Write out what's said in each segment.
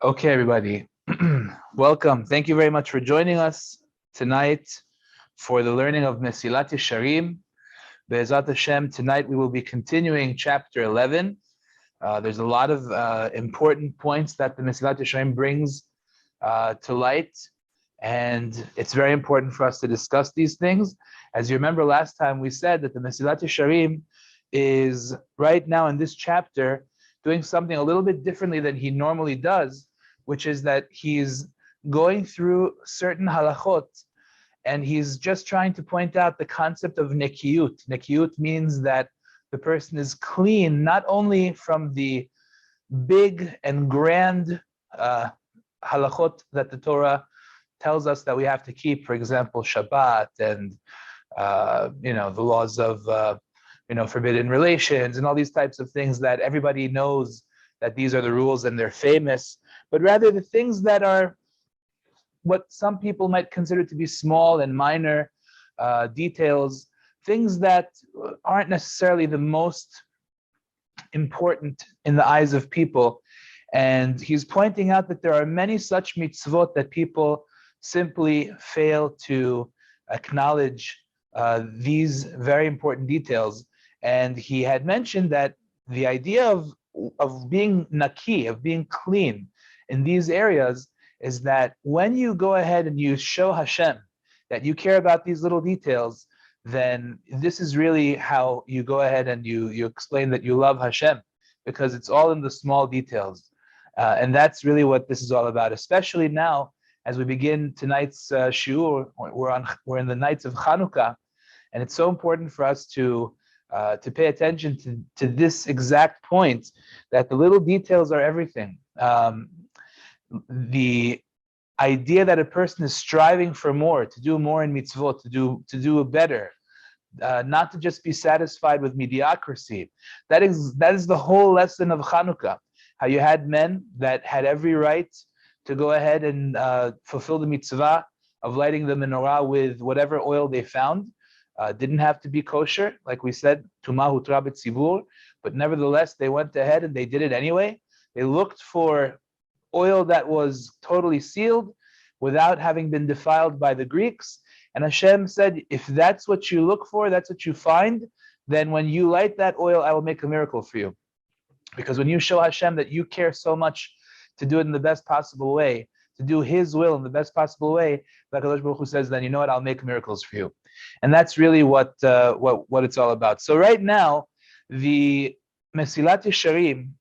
Okay, everybody, welcome. Thank you very much for joining us tonight for the learning of Mesilat Yesharim. Be'ezat Hashem, tonight we will be continuing chapter 11. There's a lot of important points that the Mesilat Yesharim brings to light, and it's very important for us to discuss these things. As you remember last time, we said that the Mesilat Yesharim is right now in this chapter doing something a little bit differently than he normally does, which is that he's going through certain halachot, and he's just trying to point out the concept of nekiyut. Nekiyut means that the person is clean, not only from the big and grand halachot that the Torah tells us that we have to keep, for example, Shabbat and the laws of forbidden relations and all these types of things that everybody knows that these are the rules and they're famous, but rather the things that are what some people might consider to be small and minor details, things that aren't necessarily the most important in the eyes of people. And he's pointing out that there are many such mitzvot that people simply fail to acknowledge these very important details. And he had mentioned that the idea of being naki, of being clean in these areas, is that when you go ahead and you show Hashem that you care about these little details, then this is really how you go ahead and you explain that you love Hashem, because it's all in the small details. And that's really what this is all about, especially now as we begin tonight's shiur. We're in the nights of Chanukah, and it's so important for us to pay attention to this exact point, that the little details are everything. The idea that a person is striving for more, to do more in mitzvot, to do better, not to just be satisfied with mediocrity. That is the whole lesson of Chanukah. How you had men that had every right to go ahead and fulfill the mitzvah of lighting the menorah with whatever oil they found. Didn't have to be kosher, like we said, tumah hutra b'tzibur, but nevertheless they went ahead and they did it anyway. They looked for oil that was totally sealed without having been defiled by the Greeks. And Hashem said, if that's what you look for, that's what you find, then when you light that oil, I will make a miracle for you. Because when you show Hashem that you care so much to do it in the best possible way, to do His will in the best possible way, like HaKadosh Baruch Hu says, then you know what, I'll make miracles for you. And that's really what it's all about. So right now, the Mesilat Yesharim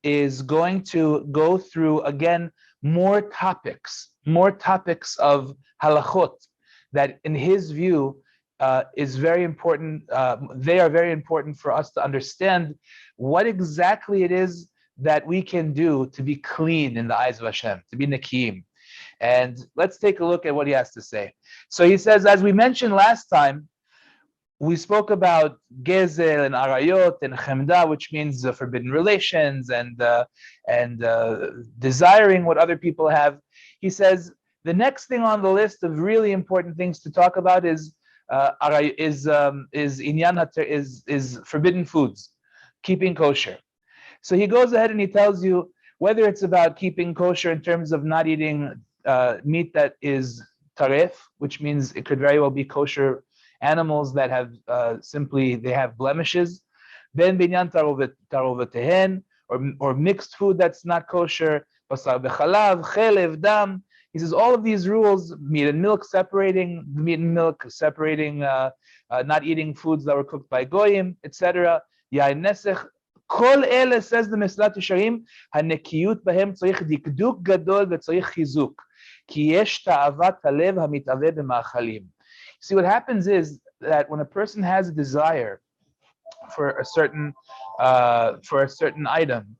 is going to go through, again, more topics of halachot that in his view is very important. They are very important for us to understand what exactly it is that we can do to be clean in the eyes of Hashem, to be nakim. And let's take a look at what he has to say. So he says, as we mentioned last time, we spoke about gezel and arayot and chemda, which means forbidden relations and desiring what other people have. He says the next thing on the list of really important things to talk about is forbidden foods, keeping kosher. So he goes ahead and he tells you whether it's about keeping kosher in terms of not eating meat that is taref, which means it could very well be kosher animals that have they have blemishes, ben binyan tarovetehen, or mixed food that's not kosher, basar bechalav, chelev, dam. He says all of these rules, meat and milk separating, not eating foods that were cooked by goyim, etc. Yain nesech. Kol ele, says the Mesilat Yesharim, hanekiyut bahem tzarich dikduk gadol v'tzarich chizuk, ki yesh ta'avat halev hamitaveh b'ma'achalim. See, what happens is that when a person has a desire for a certain item,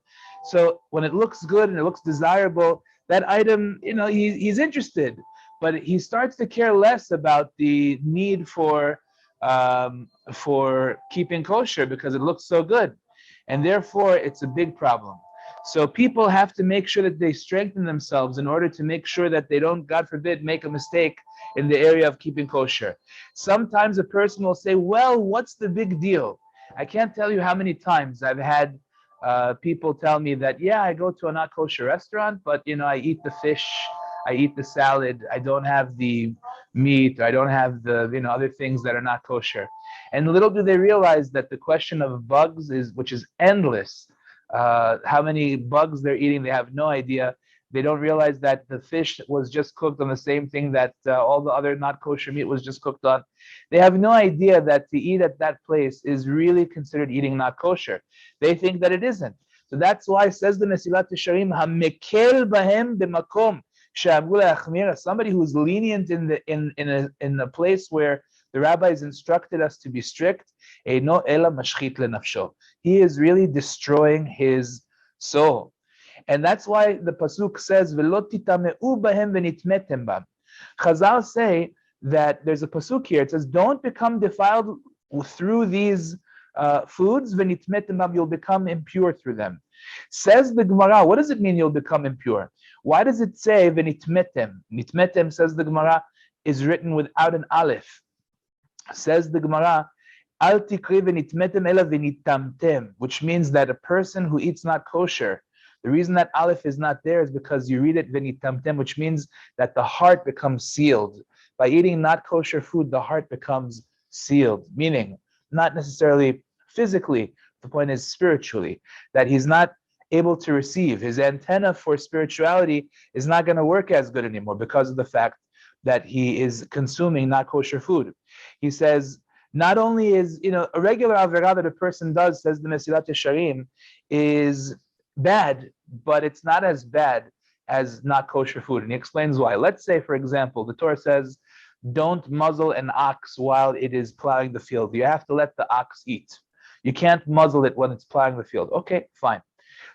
so when it looks good and it looks desirable, that item, he's interested, but he starts to care less about the need for keeping kosher because it looks so good. And therefore, it's a big problem. So people have to make sure that they strengthen themselves in order to make sure that they don't, God forbid, make a mistake in the area of keeping kosher. Sometimes a person will say, well, what's the big deal? I can't tell you how many times I've had People tell me that, yeah, I go to a not kosher restaurant, but I eat the fish, I eat the salad, I don't have the meat, I don't have the other things that are not kosher. And little do they realize that the question of bugs which is endless. How many bugs they're eating, they have no idea. They don't realize that the fish was just cooked on the same thing that all the other not kosher meat was just cooked on. They have no idea that to eat at that place is really considered eating not kosher. They think that it isn't. So that's why, says the Mesilat Yesharim, "Hamekel bahem b'makom she'amru le'achmir." Somebody who's lenient in a place where the rabbis instructed us to be strict, eino ela mashchit lenafsho. He is really destroying his soul. And that's why the pasuk says, "V'lo titameu bahem v'nitmetem bam." Chazal say that there's a pasuk here. It says, "Don't become defiled through these foods. V'nitmetem bam, you'll become impure through them." Says the Gemara, what does it mean you'll become impure? Why does it say v'nitmetem? Nitmetem, says the Gemara, is written without an aleph. Says the Gemara, Al tikri v'nitmetem ela v'nitamtem, which means that a person who eats not kosher, the reason that aleph is not there is because you read it v'nitamtem, which means that the heart becomes sealed. By eating not kosher food, the heart becomes sealed, meaning not necessarily physically, the point is spiritually, that he's not able to receive. His antenna for spirituality is not going to work as good anymore because of the fact that he is consuming not kosher food. He says, not only is, a regular averah that a person does, says the Mesilat Yesharim, is bad, but it's not as bad as not kosher food. And he explains why. Let's say, for example, the Torah says, don't muzzle an ox while it is plowing the field. You have to let the ox eat. You can't muzzle it when it's plowing the field. Okay, fine.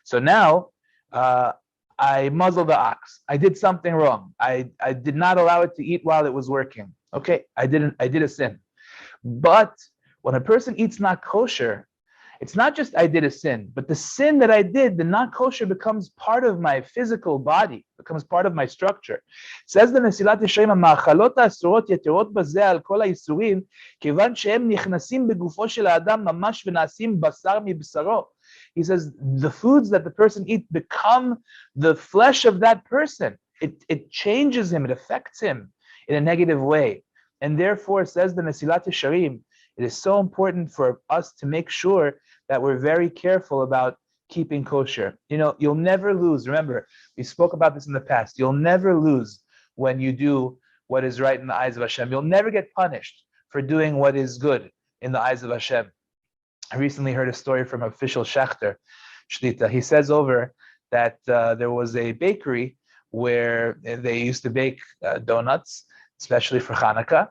So now I muzzled the ox. I did something wrong. I did not allow it to eat while it was working. Okay, I did a sin. But when a person eats not kosher, it's not just I did a sin, but the sin that I did, the not kosher, becomes part of my physical body, becomes part of my structure. Says the Mesilat Yesharim, "Ma'achalot ha'asurot yeterot bazeh al kol ha'isurim, kivan she'em nichnasim begufo shel ha'adam mamash v'na'asim basar mibsaro." He says the foods that the person eats become the flesh of that person. It changes him, it affects him in a negative way. And therefore, says the Mesilat Yesharim, it is so important for us to make sure that we're very careful about keeping kosher. You'll never lose. Remember, we spoke about this in the past. You'll never lose when you do what is right in the eyes of Hashem. You'll never get punished for doing what is good in the eyes of Hashem. I recently heard a story from official Schechter Shlita. He says over that there was a bakery where they used to bake donuts, especially for Hanukkah.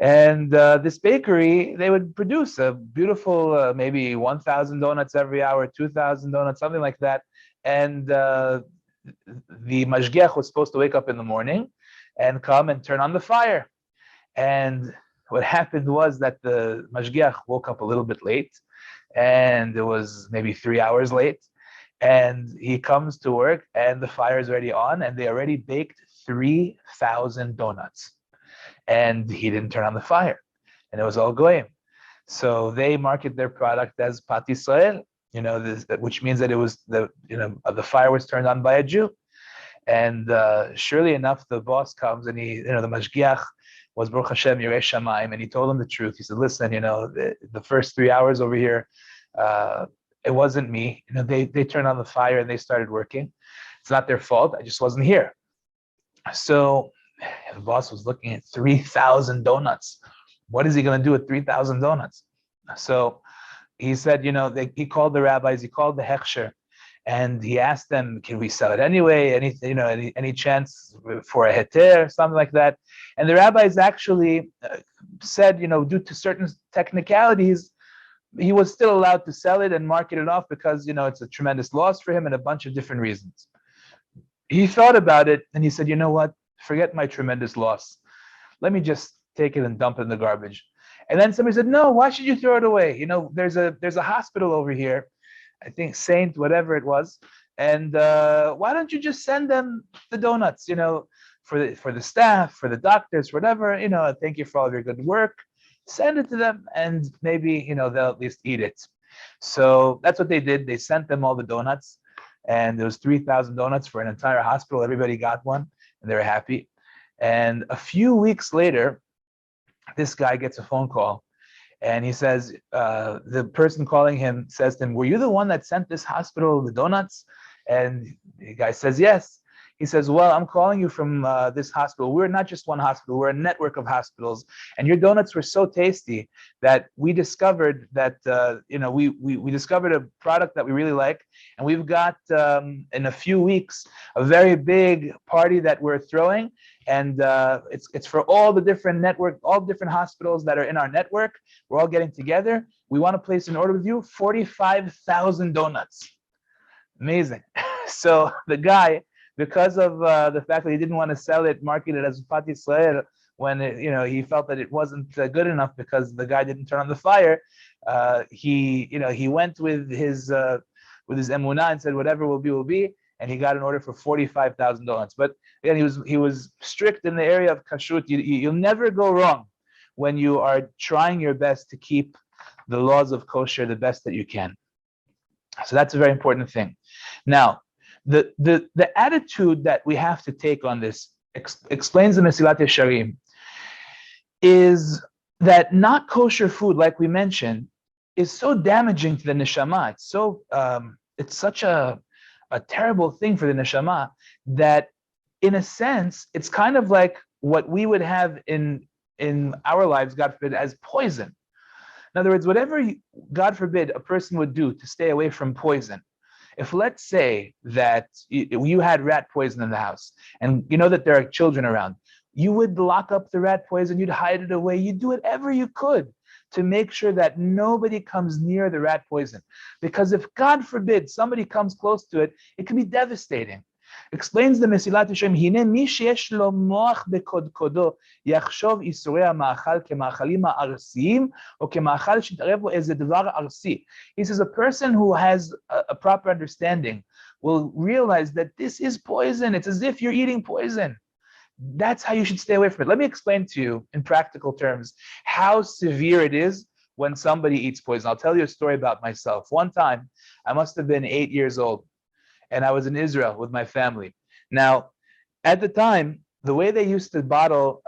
And this bakery, they would produce a beautiful, maybe 1,000 donuts every hour, 2,000 donuts, something like that. And the mashgiach was supposed to wake up in the morning and come and turn on the fire. And what happened was that the mashgiach woke up a little bit late, and it was maybe 3 hours late. And he comes to work, and the fire is already on, and they already baked 3,000 donuts. And he didn't turn on the fire, and it was all goyim. So they market their product as Pat Yisrael, which means that it was the fire was turned on by a Jew. And surely enough, the boss comes and the mashgiach was Baruch Hashem Yirei Shamayim, and he told him the truth. He said, "Listen, the first 3 hours over here, it wasn't me. They turned on the fire and they started working. It's not their fault. I just wasn't here." So the boss was looking at 3,000 donuts. What is he going to do with 3,000 donuts? So he said, he called the rabbis, he called the hechsher, and he asked them, "Can we sell it anyway? Any chance for a heter, something like that?" And the rabbis actually said, due to certain technicalities, he was still allowed to sell it and market it off because, it's a tremendous loss for him and a bunch of different reasons. He thought about it and he said, "You know what? Forget my tremendous loss. Let me just take it and dump it in the garbage." And then somebody said, "No, why should you throw it away? There's a hospital over here, I think Saint whatever it was, and why don't you just send them the donuts? For the staff, for the doctors, whatever. Thank you for all of your good work. Send it to them, and maybe they'll at least eat it." So that's what they did. They sent them all the donuts, and there was 3,000 donuts for an entire hospital. Everybody got one, and they were happy. And a few weeks later, this guy gets a phone call, and he says, the person calling him says to him, "Were you the one that sent this hospital the donuts?" And the guy says, "Yes." He says, "Well, I'm calling you from this hospital. We're not just one hospital, we're a network of hospitals. And your donuts were so tasty that we discovered that, we discovered a product that we really like. And we've got, in a few weeks, a very big party that we're throwing. And it's for all the different hospitals that are in our network. We're all getting together. We want to place an order with you, 45,000 donuts." Amazing. So the guy, because of the fact that he didn't want to sell it, market it as Pat Yisrael, when he felt that it wasn't good enough because the guy didn't turn on the fire, he went with his emunah and said, "Whatever will be, will be." And he got an order for 45,000 donuts. But again, he was strict in the area of kashrut. You'll never go wrong when you are trying your best to keep the laws of kosher the best that you can. So that's a very important thing. Now, the attitude that we have to take on this explains the Mesilat Yesharim, is that not kosher food, like we mentioned, is so damaging to the neshama. It's such a terrible thing for the neshama that, in a sense, it's kind of like what we would have in our lives, God forbid, as poison. In other words, whatever, God forbid, a person would do to stay away from poison. If, let's say that you had rat poison in the house, and you know that there are children around, you would lock up the rat poison, you'd hide it away, you'd do whatever you could to make sure that nobody comes near the rat poison. Because if, God forbid, somebody comes close to it, it can be devastating. Explains the Mesilat Yesharim, "Hine mi sheyesh lo moach bekodkodo yachshov isurei ha'ma'achal kema'achalim ha'arsiyim o kema'achal shit'arev bo eze dvar arsi." He says a person who has a proper understanding will realize that this is poison. It's as if you're eating poison. That's how you should stay away from it. Let me explain to you in practical terms how severe it is when somebody eats poison. I'll tell you a story about myself. One time, I must have been 8 years old, and I was in Israel with my family. Now, at the time, the way they used to bottle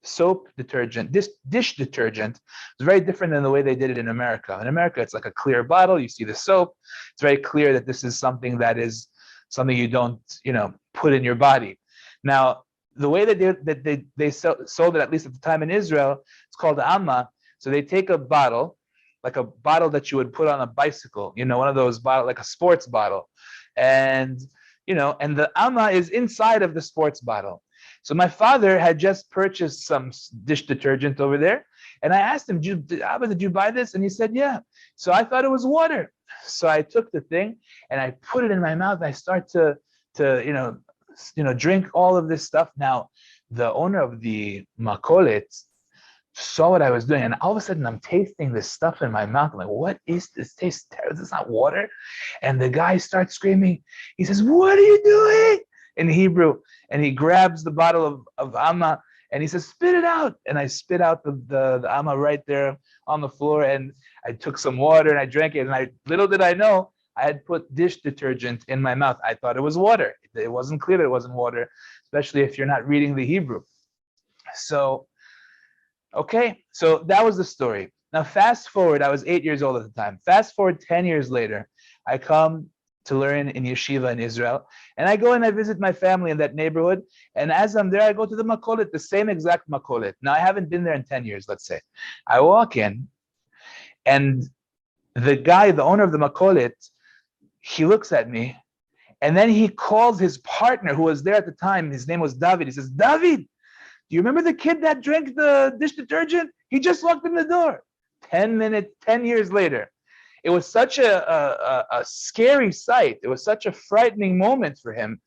soap detergent, dish detergent, was very different than the way they did it in America. In America, it's like a clear bottle. You see the soap. It's very clear that this is something you don't, put in your body. Now, the way that they sold it, at least at the time in Israel, it's called amma. So they take a bottle, like a bottle that you would put on a bicycle, one of those bottles, like a sports bottle. And the amma is inside of the sports bottle. So my father had just purchased some dish detergent over there, and I asked him, "Abba, did you buy this?" And he said, "Yeah." So I thought it was water. So I took the thing and I put it in my mouth. And I start to drink all of this stuff. Now, the owner of the makolet saw what I was doing, and all of a sudden I'm tasting this stuff in my mouth. I'm like, "What is this? Tastes terrible. This is not water." And the guy starts screaming. He says, "What are you doing?" in Hebrew. And he grabs the bottle of amma and he says, "Spit it out." And I spit out the amma right there on the floor, and I took some water and I drank it. And little did I know, I had put dish detergent in my mouth. I thought it was water. It wasn't clear that it wasn't water, especially if you're not reading the Hebrew. So, okay, so that was the story. Now, fast forward, I was 8 years old at the time. Fast forward 10 years later, I come to learn in yeshiva in Israel, and I go and I visit my family in that neighborhood. And as I'm there, I go to the makolet, the same exact makolet. Now, I haven't been there in 10 years, let's say. I walk in, and the guy, the owner of the makolet, he looks at me, and then he calls his partner who was there at the time. His name was David. He says, "David, do you remember the kid that drank the dish detergent? He just walked in the door." 10 years later. It was such a scary sight. It was such a frightening moment for him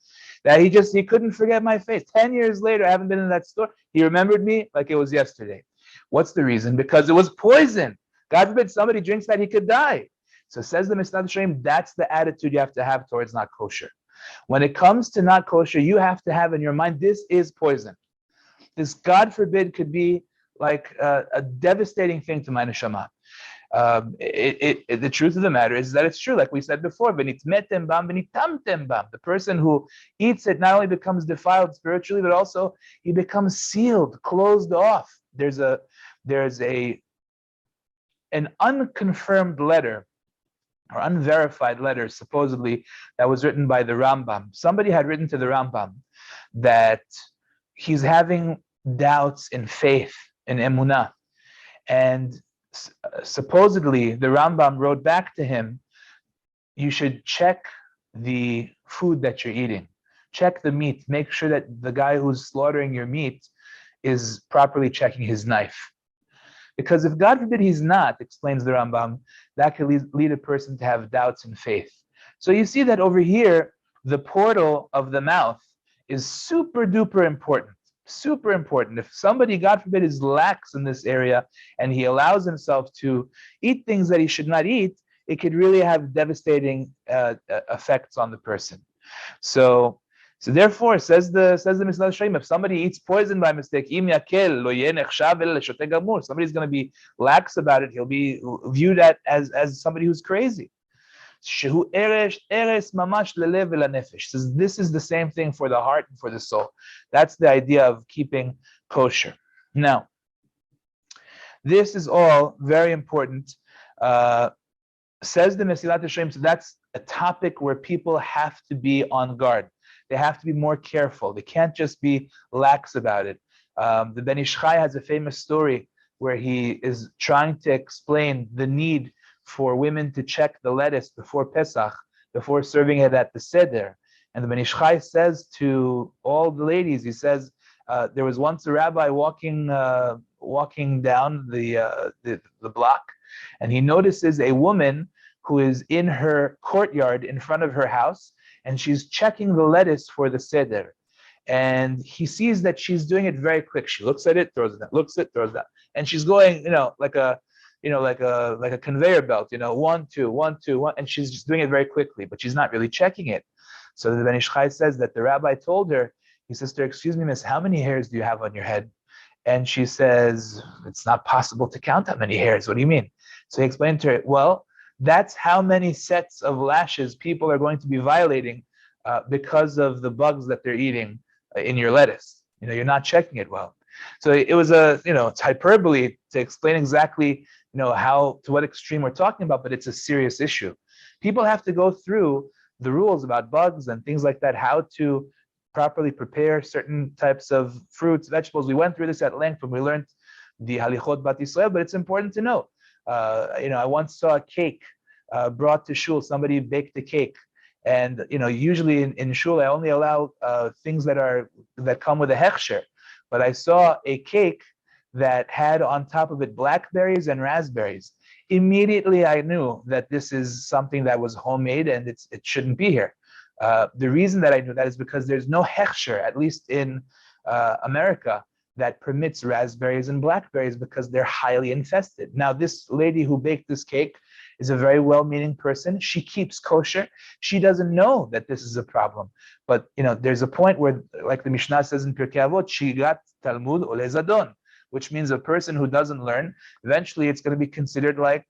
that he couldn't forget my face. 10 years later, I haven't been in that store. He remembered me like it was yesterday. What's the reason? Because it was poison. God forbid somebody drinks that, he could die. So says the Mesilat Yesharim, that's the attitude you have to have towards not kosher. When it comes to not kosher, you have to have in your mind, this is poison. This, God forbid, could be like a devastating thing to my neshama. The truth of the matter is that it's true, like we said before. The person who eats it not only becomes defiled spiritually, but also he becomes sealed, closed off. There's an unconfirmed letter or unverified letter, supposedly, that was written by the Rambam. Somebody had written to the Rambam that he's having doubts in faith, in emunah, and supposedly the Rambam wrote back to him, you should check the food that you're eating. Check the meat. Make sure that the guy who's slaughtering your meat is properly checking his knife. Because if, God forbid, he's not, explains the Rambam, that could lead a person to have doubts in faith. So you see that over here, the portal of the mouth is super duper important. Super important. If somebody, God forbid, is lax in this area and he allows himself to eat things that he should not eat, it could really have devastating effects on the person. So therefore, says the Mesilat Yesharim, if somebody eats poison by mistake, somebody's going to be lax about it. He'll be viewed as somebody who's crazy. Says this is the same thing for the heart and for the soul. That's the idea of keeping kosher. Now, this is all very important. Says the Mesilat Yesharim, so that's a topic where people have to be on guard. They have to be more careful. They can't just be lax about it. The Ben Ish Chai has a famous story where he is trying to explain the need for women to check the lettuce before Pesach, before serving it at the Seder. And the Ben Ish Chai says to all the ladies, he says, there was once a rabbi walking down the block, and he notices a woman who is in her courtyard in front of her house, and she's checking the lettuce for the Seder. And he sees that she's doing it very quick. She looks at it, throws it down, looks at it, throws it down. And she's going, like a conveyor belt, 1, 2, 1, 2, 1, and she's just doing it very quickly, but she's not really checking it. So the Ben Ish Chai says that the rabbi told her, he says to her, excuse me, miss, how many hairs do you have on your head? And she says, it's not possible to count that many hairs. What do you mean? So he explained to her, well, that's how many sets of lashes people are going to be violating because of the bugs that they're eating in your lettuce. You're not checking it well. So it was it's hyperbole to explain exactly, to what extreme we're talking about, but it's a serious issue. People have to go through the rules about bugs and things like that, how to properly prepare certain types of fruits, vegetables. We went through this at length when we learned the Halichot Bat Yisrael, but it's important to know. I once saw a cake brought to shul. Somebody baked a cake, and usually in shul I only allow things that come with a hechsher. But I saw a cake that had on top of it blackberries and raspberries. Immediately I knew that this is something that was homemade and it shouldn't be here. The reason that I knew that is because there's no hechsher, at least in America, that permits raspberries and blackberries because they're highly infested. Now, this lady who baked this cake is a very well-meaning person. She keeps kosher. She doesn't know that this is a problem. But there's a point where, like the Mishnah says in Pirkei Avot, she got Talmud ole zadon, which means a person who doesn't learn, eventually it's going to be considered like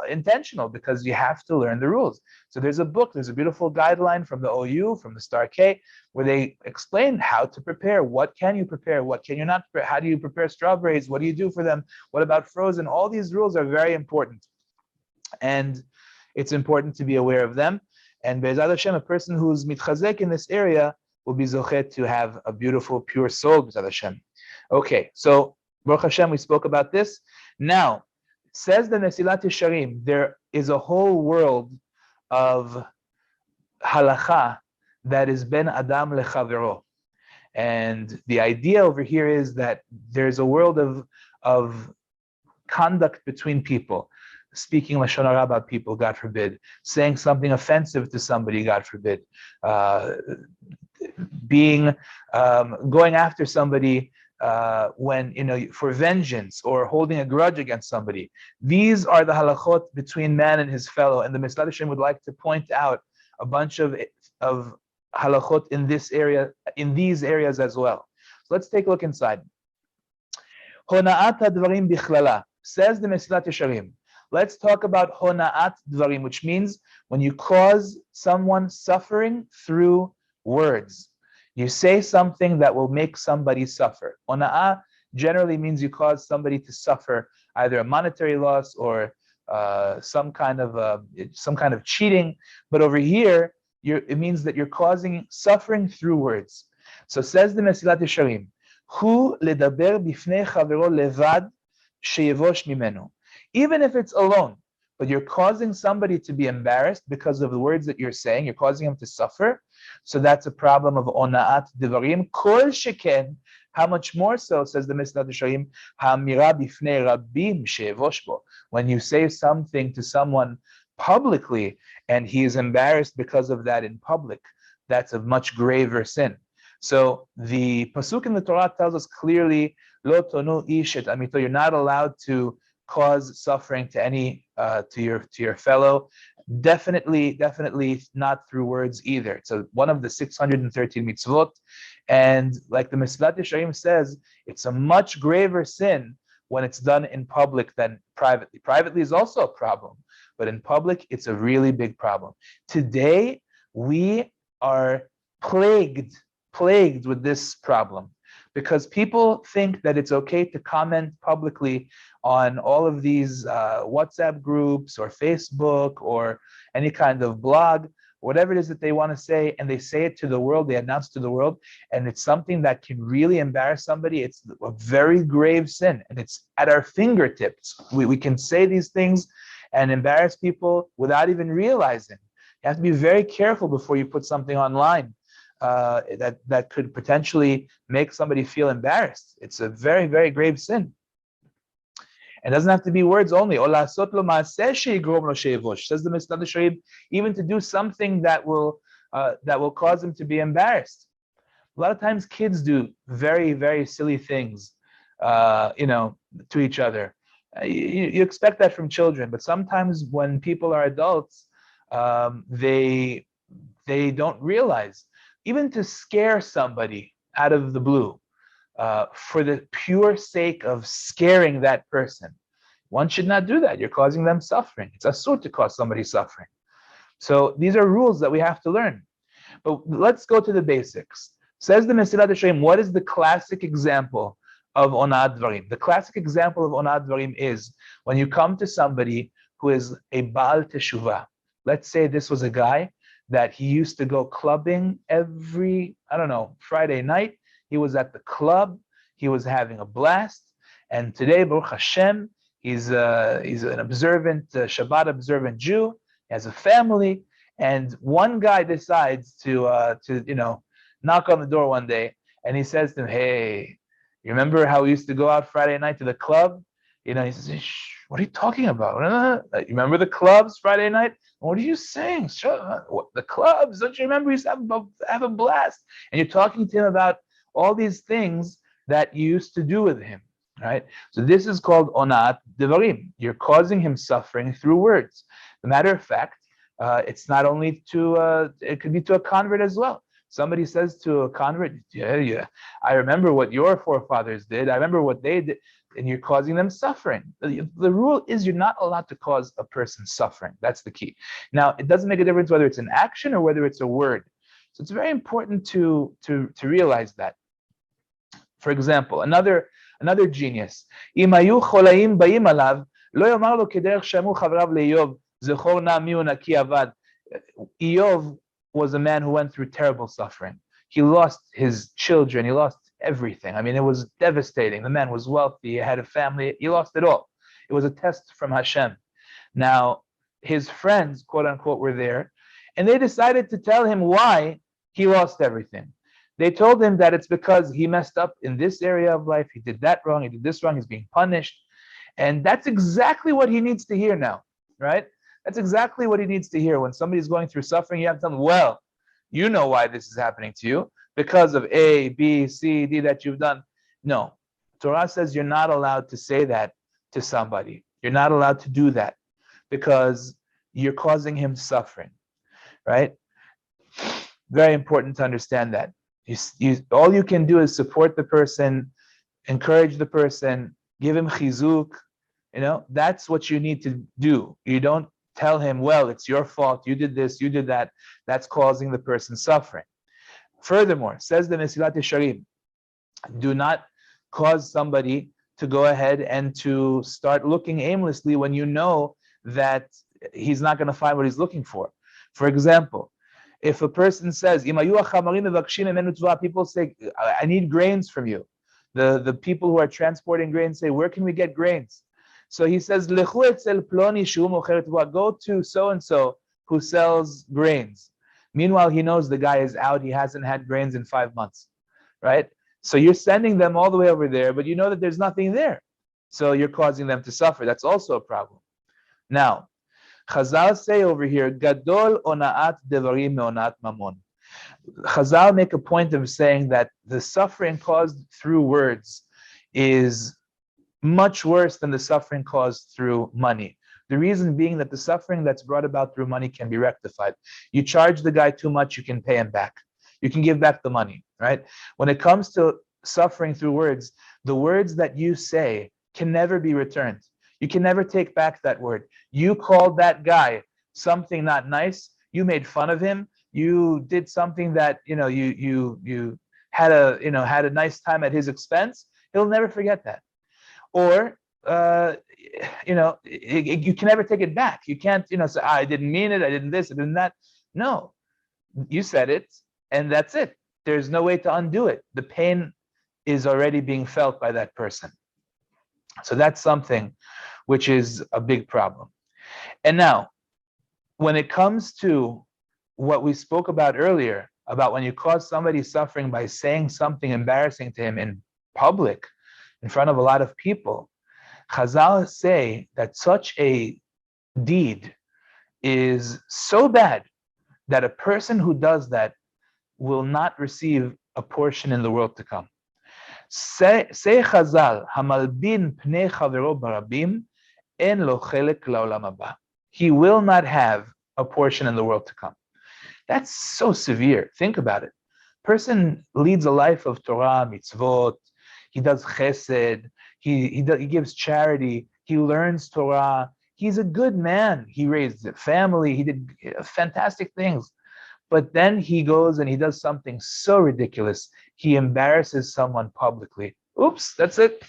intentional, because you have to learn the rules. So there's a beautiful guideline from the OU, from the Star K, where they explain how to prepare. What can you prepare? What can you not prepare? How do you prepare strawberries? What do you do for them? What about frozen? All these rules are very important. And it's important to be aware of them. And Be'ezrat Hashem, a person who's mitchazek in this area will be zochet to have a beautiful, pure soul, Be'ezrat Hashem. Okay, so Baruch Hashem, we spoke about this. Now, says the Mesilat Yesharim, there is a whole world of halacha that is ben adam lechavero. And the idea over here is that there's a world of conduct between people. Speaking lashon hara about people, God forbid. Saying something offensive to somebody, God forbid. Going after somebody when for vengeance or holding a grudge against somebody. These are the halachot between man and his fellow, and the Mesilat Yesharim would like to point out a bunch of halachot in these areas as well. So let's take a look inside. Hona'at hadvarim bichlala, says the Mesilat Yesharim. Let's talk about hona'at dvarim, which means when you cause someone suffering through words. You say something that will make somebody suffer. Hona'ah generally means you cause somebody to suffer either a monetary loss or some kind of cheating. But over here, it means that you're causing suffering through words. So says the Mesilat Yesharim, Hu ledaber bifnei chavero levad sheyevosh mimenu. Even if it's alone, but you're causing somebody to be embarrassed because of the words that you're saying, you're causing him to suffer. So that's a problem of ona'at divarim. Kol sheken, how much more so, says the Mesilat Yesharim, ha'amira bifnei rabim sheyevosh bo. When you say something to someone publicly and he is embarrassed because of that in public, that's a much graver sin. So the pasuk in the Torah tells us clearly, lo tonu ish et amito, you're not allowed to cause suffering to any to your fellow. Definitely not through words either. It's one of the 613 mitzvot, and like the Mesilat Yesharim says, it's a much graver sin when it's done in public than privately. Privately is also a problem, but in public, it's a really big problem. Today, we are plagued with this problem because people think that it's okay to comment publicly on all of these WhatsApp groups or Facebook or any kind of blog, whatever it is that they want to say, and they say it to the world, they announce to the world, and it's something that can really embarrass somebody. It's a very grave sin, and it's at our fingertips. We can say these things and embarrass people without even realizing. You have to be very careful before you put something online that could potentially make somebody feel embarrassed. It's a very, very grave sin. It doesn't have to be words only. Says the Mesilat Yesharim, even to do something that will cause them to be embarrassed. A lot of times kids do very, very silly things, to each other. You expect that from children, but sometimes when people are adults, they don't realize. Even to scare somebody out of the blue, for the pure sake of scaring that person, one should not do that. You're causing them suffering. It's asur to cause somebody suffering. So these are rules that we have to learn. But let's go to the basics. Says the Mesilat Yesharim, what is the classic example of onad dvarim? The classic example of onad dvarim is when you come to somebody who is a baal teshuvah. Let's say this was a guy that he used to go clubbing every, Friday night. He was at the club. He was having a blast. And today, Baruch Hashem, he's an observant, Shabbat observant Jew. He has a family. And one guy decides to knock on the door one day. And he says to him, hey, you remember how we used to go out Friday night to the club? He says, what are you talking about? You remember the clubs Friday night? What are you saying? The clubs, don't you remember? We used to have a blast. And you're talking to him about all these things that you used to do with him, right? So this is called onat devarim. You're causing him suffering through words. As a matter of fact, it's not only it could be to a convert as well. Somebody says to a convert, yeah, I remember what your forefathers did. I remember what they did. And you're causing them suffering. The rule is you're not allowed to cause a person suffering. That's the key. Now, it doesn't make a difference whether it's an action or whether it's a word. So it's very important to realize that. For example, another genius. Imayu cholaim ba'im alav lo yomar lo kederech shamu chavrav le'Iyov zechor na miu naki avad. Iyov was a man who went through terrible suffering. He lost his children. He lost everything. I mean, it was devastating. The man was wealthy. He had a family. He lost it all. It was a test from Hashem. Now, his friends, quote unquote, were there, and they decided to tell him why he lost everything. They told him that it's because he messed up in this area of life. He did that wrong. He did this wrong. He's being punished. And that's exactly what he needs to hear now, right? That's exactly what he needs to hear. When somebody's going through suffering, you have to tell them, well, you know why this is happening to you. Because of A, B, C, D that you've done. No. Torah says you're not allowed to say that to somebody. You're not allowed to do that because you're causing him suffering, right? Very important to understand that. All you can do is support the person, encourage the person, give him chizuk, That's what you need to do. You don't tell him, well, it's your fault, you did this, you did that. That's causing the person suffering. Furthermore, says the Mesilat Yesharim, do not cause somebody to go ahead and to start looking aimlessly when you know that he's not going to find what he's looking for. For example, if a person says, people say, I need grains from you. The people who are transporting grains say, where can we get grains? So he says, go to so-and-so who sells grains. Meanwhile, he knows the guy is out. He hasn't had grains in 5 months, right? So you're sending them all the way over there, but you know that there's nothing there. So you're causing them to suffer. That's also a problem. Now, Chazal say over here, Gadol onaat devarim meonat mamon. Chazal make a point of saying that the suffering caused through words is much worse than the suffering caused through money. The reason being that the suffering that's brought about through money can be rectified. You charge the guy too much, you can pay him back. You can give back the money, right? When it comes to suffering through words, the words that you say can never be returned. You can never take back that word. You called that guy something not nice. You made fun of him. You did something that you had a nice time at his expense. He'll never forget that. Or you can never take it back. You can't say, I didn't mean it. I didn't this. I didn't that. No, you said it, and that's it. There's no way to undo it. The pain is already being felt by that person. So that's something which is a big problem. And now, when it comes to what we spoke about earlier, about when you cause somebody suffering by saying something embarrassing to him in public, in front of a lot of people, Chazal say that such a deed is so bad that a person who does that will not receive a portion in the world to come. Say Chazal, Hamalbin pnei chavero barabim, en lo chelek laolam haba. He will not have a portion in the world to come. That's so severe. Think about it. Person leads a life of Torah, mitzvot. He does chesed. He gives charity. He learns Torah. He's a good man. He raised a family. He did fantastic things. But then he goes and he does something so ridiculous. He embarrasses someone publicly. Oops, that's it.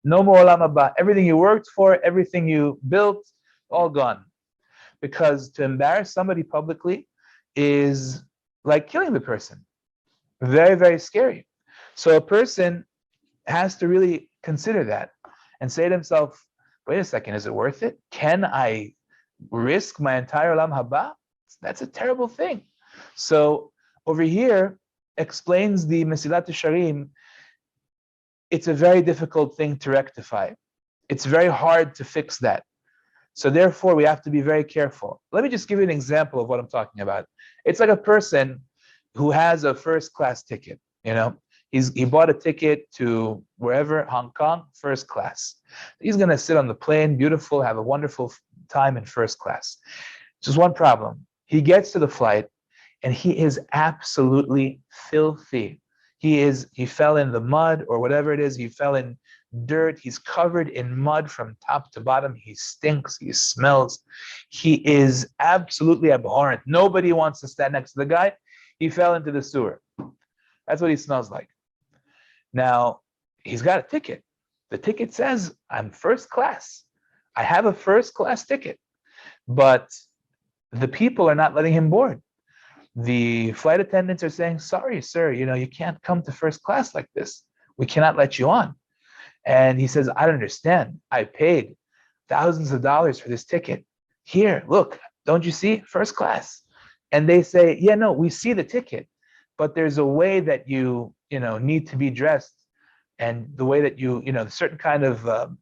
No more olam haba. Everything you worked for, everything you built, all gone. Because to embarrass somebody publicly is like killing the person. Very, very scary. So a person has to really consider that and say to himself, wait a second, is it worth it? Can I risk my entire olam haba? That's a terrible thing. So over here explains the Mesilat Yesharim, it's a very difficult thing to rectify. It's very hard to fix that. So therefore, we have to be very careful. Let me just give you an example of what I'm talking about. It's like a person who has a first-class ticket. He bought a ticket to wherever, Hong Kong, first class. He's going to sit on the plane, beautiful, have a wonderful time in first class. Just one problem. He gets to the flight, and he is absolutely filthy. He fell in the mud or whatever it is. He fell in dirt. He's covered in mud from top to bottom. He stinks. He smells. He is absolutely abhorrent. Nobody wants to stand next to the guy. He fell into the sewer. That's what he smells like. Now, he's got a ticket. The ticket says, I'm first class. I have a first class ticket. But the people are not letting him board. The flight attendants are saying, sorry, sir, you can't come to first class like this. We cannot let you on. And he says, I don't understand. I paid thousands of dollars for this ticket. Here, look, don't you see? First class. And they say, yeah, no, we see the ticket, but there's a way that you need to be dressed, and the way that you certain kind of,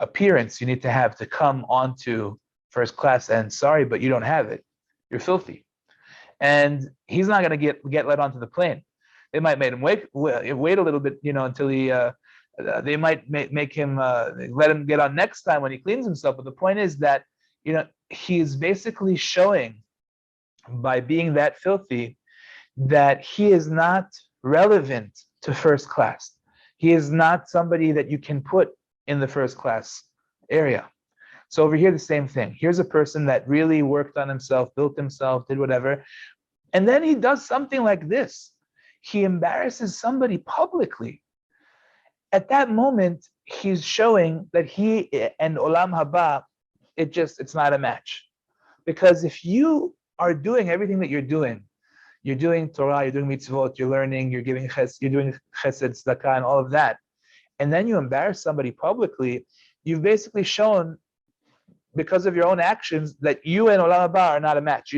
appearance you need to have to come onto first class. And sorry, but you don't have it. You're filthy. And he's not going to get let onto the plane. They might make him wait a little bit, until he. They might make him let him get on next time when he cleans himself. But the point is that he's basically showing by being that filthy that he is not relevant to first class. He is not somebody that you can put in the first class area. So over here, the same thing. Here's a person that really worked on himself, built himself, did whatever. And then he does something like this. He embarrasses somebody publicly. At that moment, he's showing that he and Olam Haba, it's not a match. Because if you are doing everything that you're doing Torah, you're doing mitzvot, you're learning, you're doing chesed, tzedakah, and all of that, and then you embarrass somebody publicly, you've basically shown, because of your own actions, that you and Olam Haba are not a match.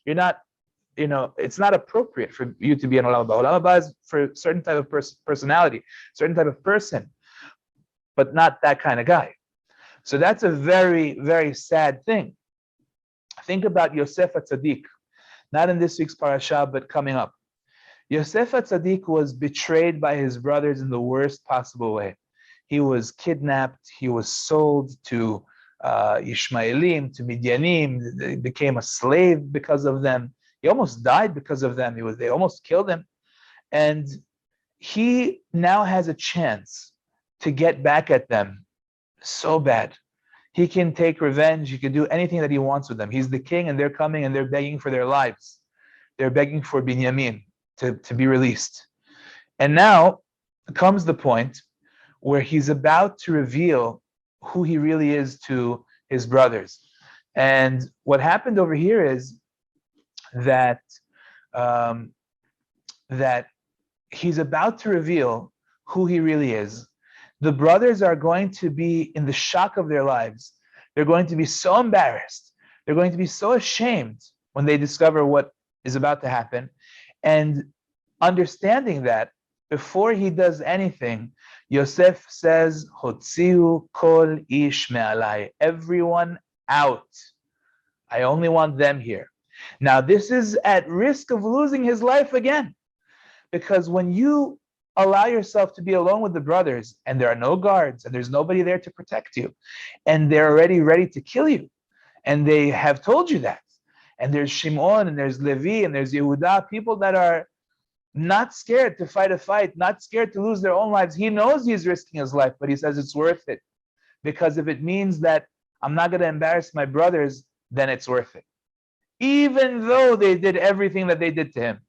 It's not appropriate for you to be an Olam Haba. Olam Haba is for a certain type of personality, certain type of person, but not that kind of guy. So that's a very, very sad thing. Think about Yosef HaTzadik, not in this week's parasha, but coming up. Yosef HaTzadik was betrayed by his brothers in the worst possible way. He was kidnapped, he was sold to Ishmaelim, to Midyanim, he became a slave because of them. He almost died because of them. They almost killed him. And he now has a chance to get back at them so bad. He can take revenge. He can do anything that he wants with them. He's the king, and they're coming and they're begging for their lives. They're begging for Binyamin to be released. And now comes the point where he's about to reveal who he really is to his brothers. And what happened over here is that he's about to reveal who he really is. The brothers are going to be in the shock of their lives. They're going to be so embarrassed. They're going to be so ashamed when they discover what is about to happen. And understanding that, before he does anything, Yosef says, Hotziu kol ish me'alai. Everyone out. I only want them here. Now, this is at risk of losing his life again. Because when you allow yourself to be alone with the brothers, and there are no guards, and there's nobody there to protect you, and they're already ready to kill you, and they have told you that, and there's Shimon, and there's Levi, and there's Yehuda, people that are not scared to fight a fight, not scared to lose their own lives. He knows he's risking his life, but he says it's worth it. Because if it means that I'm not going to embarrass my brothers, then it's worth it. Even though they did everything that they did to him.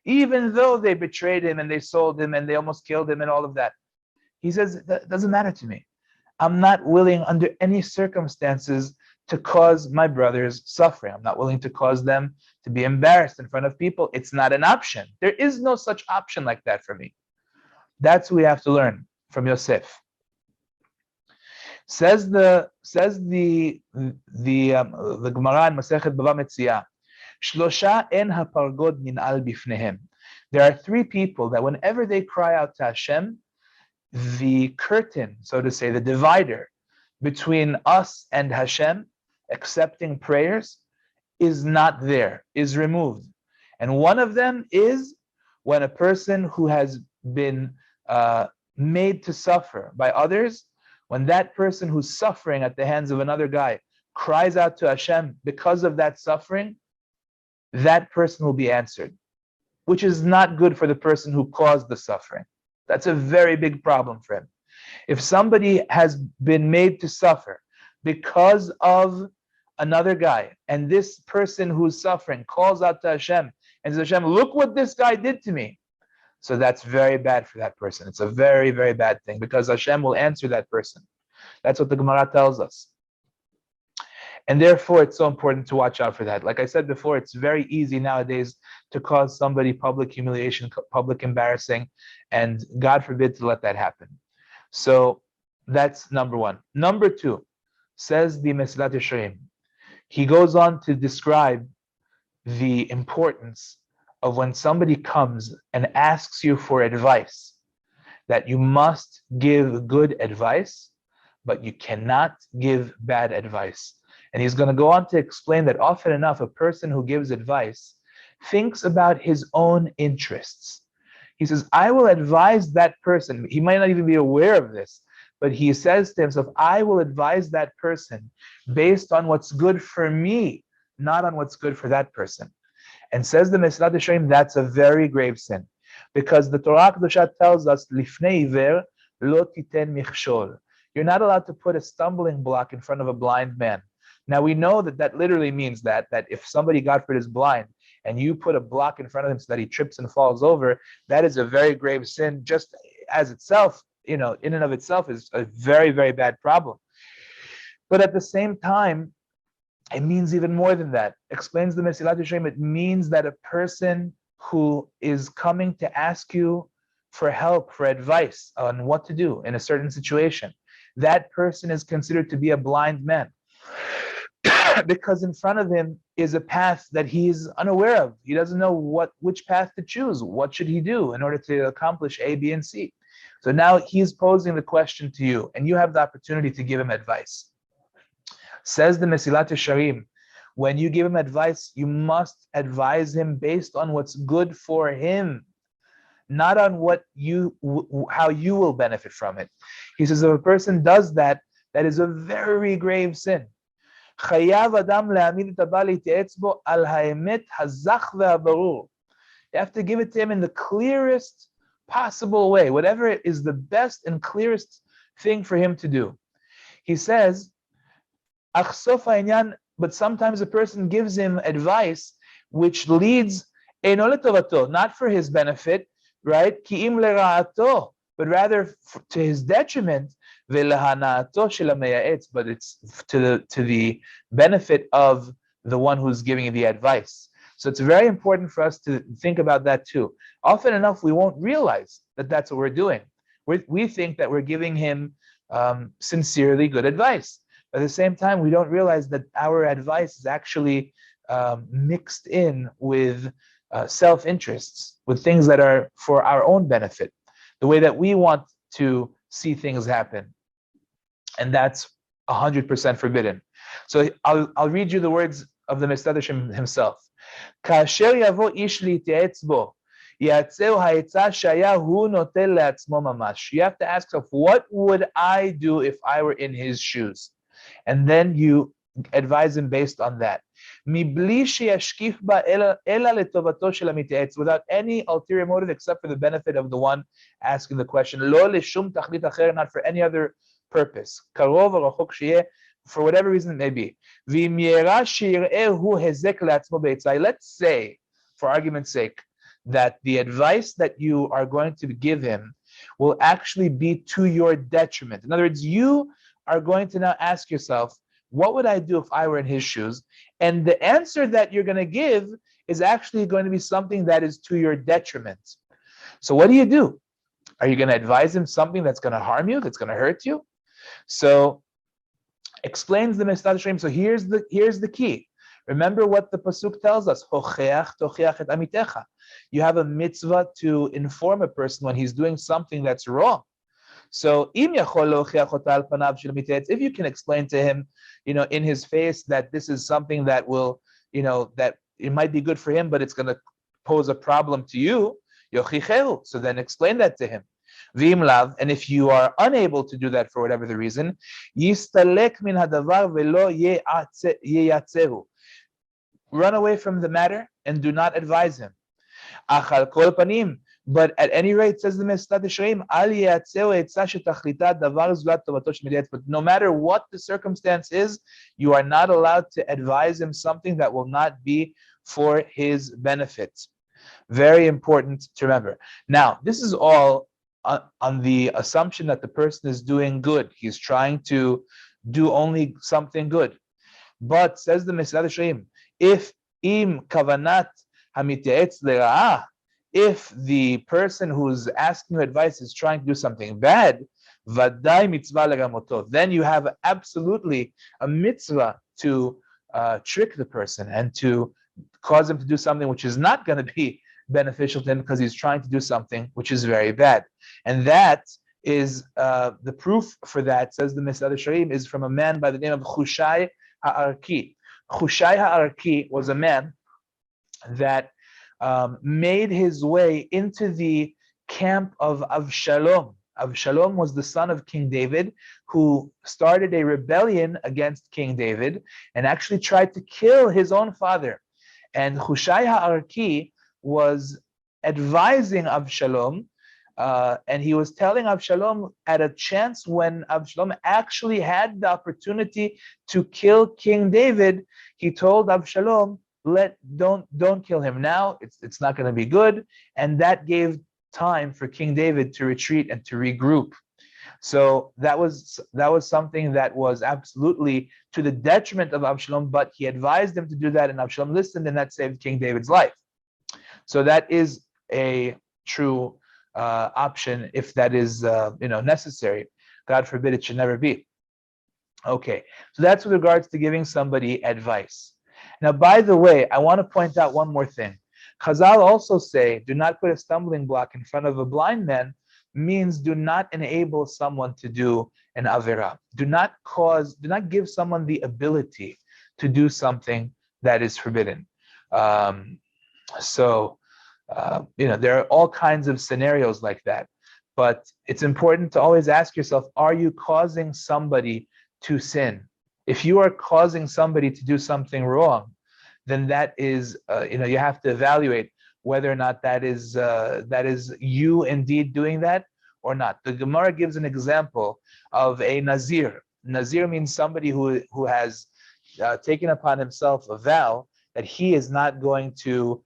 Even though they betrayed him and they sold him and they almost killed him and all of that. He says, that doesn't matter to me. I'm not willing under any circumstances to cause my brothers suffering. I'm not willing to cause them to be embarrassed in front of people. It's not an option. There is no such option like that for me. That's what we have to learn from Yosef. Says the Gemara in Masechet Bava Metzia, Shlosha en hapargod min al bifnehem. There are three people that whenever they cry out to Hashem, the curtain, so to say, the divider between us and Hashem, accepting prayers, is not there, is removed. And one of them is when a person who has been made to suffer by others, when that person who's suffering at the hands of another guy cries out to Hashem because of that suffering, that person will be answered, which is not good for the person who caused the suffering. That's a very big problem for him. If somebody has been made to suffer because of another guy, and this person who's suffering calls out to Hashem and says, Hashem, look what this guy did to me. So that's very bad for that person. It's a very, very bad thing, because Hashem will answer that person. That's what the Gemara tells us. And therefore, it's so important to watch out for that. Like I said before, it's very easy nowadays to cause somebody public humiliation, public embarrassing, and God forbid to let that happen. So that's number one. Number two, says the Mesilat Yesharim, he goes on to describe the importance of when somebody comes and asks you for advice, that you must give good advice, but you cannot give bad advice. And he's going to go on to explain that often enough, a person who gives advice thinks about his own interests. He says, I will advise that person. He might not even be aware of this, but he says to himself, I will advise that person based on what's good for me, not on what's good for that person. And says the Mesilat Yesharim, that's a very grave sin. Because the Torah Kedusha tells us, Lifnei iver lo titen michshol. You're not allowed to put a stumbling block in front of a blind man. Now we know that that literally means that if somebody, God forbid, is blind and you put a block in front of him so that he trips and falls over, that is a very grave sin. Just as itself, in and of itself, is a very, very bad problem. But at the same time, it means even more than that. Explains the Mesilat Yesharim, it means that a person who is coming to ask you for help, for advice on what to do in a certain situation, that person is considered to be a blind man. Because in front of him is a path that he's unaware of. He doesn't know which path to choose. What should he do in order to accomplish A, B, and C? So now he's posing the question to you, and you have the opportunity to give him advice. Says the Mesilat Yesharim, when you give him advice, you must advise him based on what's good for him, not on how you will benefit from it. He says if a person does that, that is a very grave sin. You have to give it to him in the clearest possible way, whatever is the best and clearest thing for him to do. He says, but sometimes a person gives him advice which leads not for his benefit, right? But rather to his detriment, but it's to the benefit of the one who's giving you the advice. So it's very important for us to think about that too. Often enough, we won't realize that that's what we're doing. We think that we're giving him sincerely good advice. At the same time, we don't realize that our advice is actually mixed in with self-interests, with things that are for our own benefit, the way that we want to see things happen. And that's 100% forbidden. So I'll read you the words of the Mesilat Yesharim himself. Kasher yavo ish li'te'etz bo, yatzeu ha'etza shaya hu notel le'atzmo mamash. You have to ask yourself, what would I do if I were in his shoes? And then you advise him based on that. Without any ulterior motive except for the benefit of the one asking the question. Not for any other purpose. For whatever reason it may be. Let's say, for argument's sake, that the advice that you are going to give him will actually be to your detriment. In other words, you are going to now ask yourself, what would I do if I were in his shoes? And the answer that you're going to give is actually going to be something that is to your detriment. So what do? Are you going to advise him something that's going to harm you, that's going to hurt you? So explains the Mesilat Yesharim. So here's the key. Remember what the pasuk tells us. You have a mitzvah to inform a person when he's doing something that's wrong. So if you can explain to him, in his face that this is something that will, that it might be good for him, but it's going to pose a problem to you, so then explain that to him. And if you are unable to do that for whatever the reason, run away from the matter and do not advise him. But at any rate, says the Mesilat Yesharim, but no matter what the circumstance is, you are not allowed to advise him something that will not be for his benefit. Very important to remember. Now, this is all on the assumption that the person is doing good. He's trying to do only something good. But says the Mesilat Yesharim, if im kavanat hamityaetz lera'ah, if the person who's asking you advice is trying to do something bad, vaday mitzvah legamoto, then you have absolutely a mitzvah to trick the person and to cause him to do something which is not going to be beneficial to him because he's trying to do something which is very bad. And that is the proof for that, says the Mesilat Yesharim, is from a man by the name of Chushai Ha'arki. Chushai Ha'arki was a man that made his way into the camp of Avshalom. Avshalom was the son of King David, who started a rebellion against King David and actually tried to kill his own father. And Chushai Ha'arki was advising Avshalom and he was telling Avshalom at a chance when Avshalom actually had the opportunity to kill King David. He told Avshalom, don't kill him now. It's not going to be good. And that gave time for King David to retreat and to regroup. So that was something that was absolutely to the detriment of Avshalom, but he advised him to do that, and Avshalom listened, and that saved King David's life. So that is a true option if that is necessary. God forbid it should never be. Okay, so that's with regards to giving somebody advice. Now, by the way, I want to point out one more thing. Chazal also say, do not put a stumbling block in front of a blind man, means do not enable someone to do an avera. Do not give someone the ability to do something that is forbidden. There are all kinds of scenarios like that, but it's important to always ask yourself, are you causing somebody to sin? If you are causing somebody to do something wrong, then that is, you have to evaluate whether or not that is you indeed doing that or not. The Gemara gives an example of a Nazir. Nazir means somebody who has taken upon himself a vow that he is not going to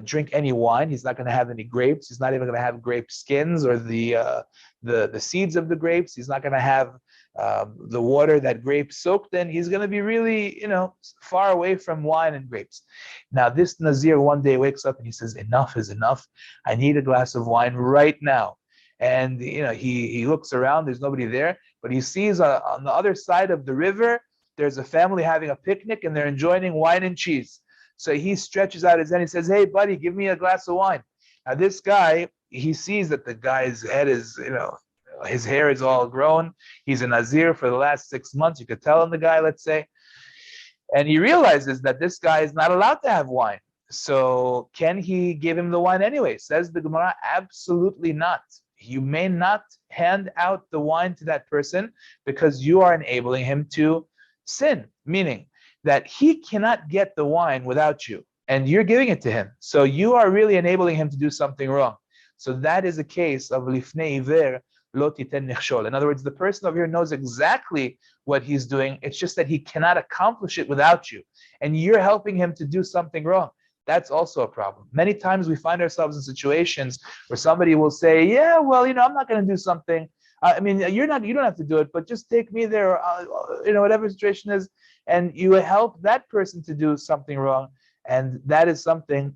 drink any wine. He's not going to have any grapes. He's not even going to have grape skins or the seeds of the grapes. He's not going to have the water that grapes soaked in. He's going to be really, far away from wine and grapes. Now, this Nazir one day wakes up and he says, enough is enough. I need a glass of wine right now. And, he looks around, there's nobody there, but he sees on the other side of the river, there's a family having a picnic and they're enjoying wine and cheese. So he stretches out his hand, he says, hey, buddy, give me a glass of wine. Now, this guy, he sees that the guy's head is, his hair is all grown. He's a Nazir for the last 6 months. You could tell on the guy, let's say. And he realizes that this guy is not allowed to have wine. So can he give him the wine anyway? Says the Gemara, absolutely not. You may not hand out the wine to that person because you are enabling him to sin, meaning that he cannot get the wine without you, and you're giving it to him. So you are really enabling him to do something wrong. So that is a case of lifnei iver lo titen nichshol. In other words, the person over here knows exactly what he's doing. It's just that he cannot accomplish it without you, and you're helping him to do something wrong. That's also a problem. Many times we find ourselves in situations where somebody will say, yeah, well, I'm not going to do something. You don't have to do it, but just take me there, whatever the situation is, and you help that person to do something wrong. And that is something